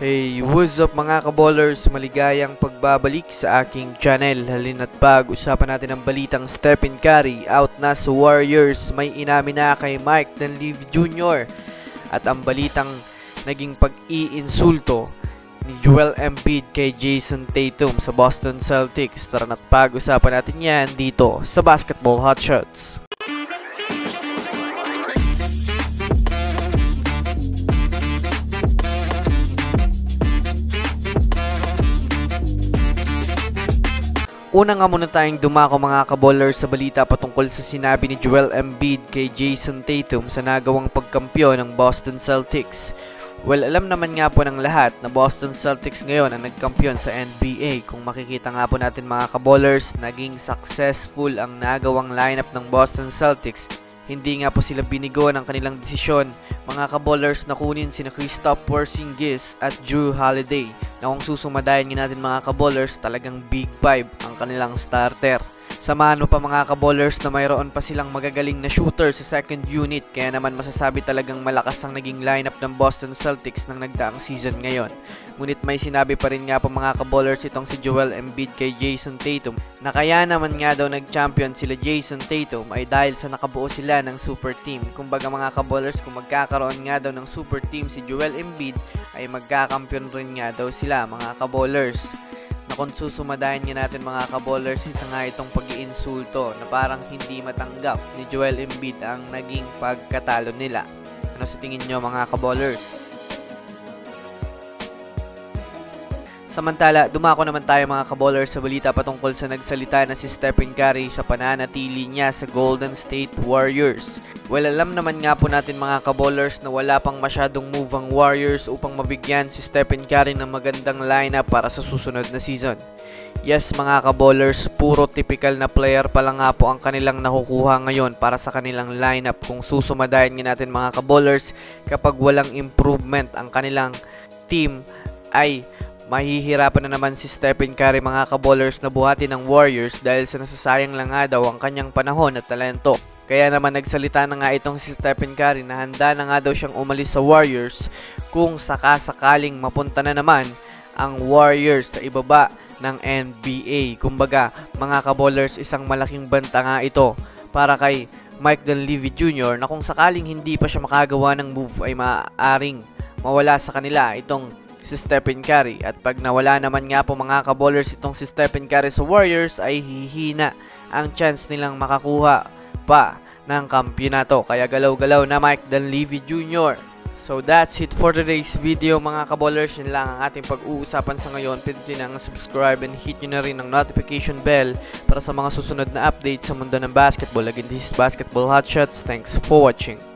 Hey, what's up mga kaballers? Maligayang pagbabalik sa aking channel. Halina't pag-usapan natin ang balitang Stephen Curry out na sa Warriors. May inamin na kay Mike Dunleavy Jr. At ang balitang naging pag-iinsulto ni Joel Embiid kay Jason Tatum sa Boston Celtics. Tara na't pag-usapan natin yan dito sa Basketball Hotshots. Una nga muna tayong dumako mga kaballers sa balita patungkol sa sinabi ni Joel Embiid kay Jason Tatum sa nagawang pagkampyon ng Boston Celtics. Well, alam naman nga po ng lahat na Boston Celtics ngayon ang nagkampyon sa NBA. Kung makikita nga po natin mga kaballers, naging successful ang nagawang lineup ng Boston Celtics. Hindi nga po sila binigo ng kanilang desisyon mga kaballers na kunin sina Kristaps Porzingis at Jrue Holiday na kung susumadayan nga natin mga kaballers talagang Big Five ang kanilang starter. Samahan mo pa mga kaballers na mayroon pa silang magagaling na shooter sa second unit kaya naman masasabi talagang malakas ang naging lineup ng Boston Celtics ng nagdaang season ngayon. Ngunit may sinabi pa rin nga po mga kaballers itong si Joel Embiid kay Jason Tatum na kaya naman nga daw nag-champion sila Jason Tatum ay dahil sa nakabuo sila ng super team. Kumbaga mga kaballers, kung magkakaroon nga daw ng super team si Joel Embiid ay magkakampiyon rin nga daw sila mga kaballers. Na kung susumadayan nga natin mga kaballers, isa nga itong pag-iinsulto na parang hindi matanggap ni Joel Embiid ang naging pagkatalo nila. Ano sa tingin nyo mga kaballers? Samantala, dumako naman tayo mga kaballers sa balita patungkol sa nagsalita na si Stephen Curry sa pananatili niya sa Golden State Warriors. Well, alam naman nga po natin mga kaballers na wala pang masyadong move ang Warriors upang mabigyan si Stephen Curry ng magandang lineup para sa susunod na season. Yes mga kaballers, puro typical na player pa lang nga po ang kanilang nakukuha ngayon para sa kanilang lineup. Kung susumadayan nga natin mga kaballers, kapag walang improvement ang kanilang team ay mahihirapan na naman si Stephen Curry mga kaballers na buhatin ng Warriors dahil sa nasasayang lang nga daw ang kanyang panahon at talento. Kaya naman nagsalita na nga itong si Stephen Curry na handa na nga daw siyang umalis sa Warriors kung sakasakaling mapunta na naman ang Warriors sa ibaba ng NBA. Kumbaga mga kaballers, isang malaking banta nga ito para kay Mike Dunleavy Jr. na kung sakaling hindi pa siya makagawa ng move ay maaaring mawala sa kanila itong si Stephen Curry. At pag nawala naman nga po mga kaballers itong si Stephen Curry sa Warriors ay hihina ang chance nilang makakuha pa ng kampyonato. Kaya galaw-galaw na Mike Dunleavy Jr. So that's it for today's video mga kaballers. Yun lang ang ating pag-uusapan sa ngayon. Pindutin ang subscribe and hit nyo na rin ang notification bell para sa mga susunod na updates sa mundo ng basketball. Again, this is Basketball Hotshots. Thanks for watching.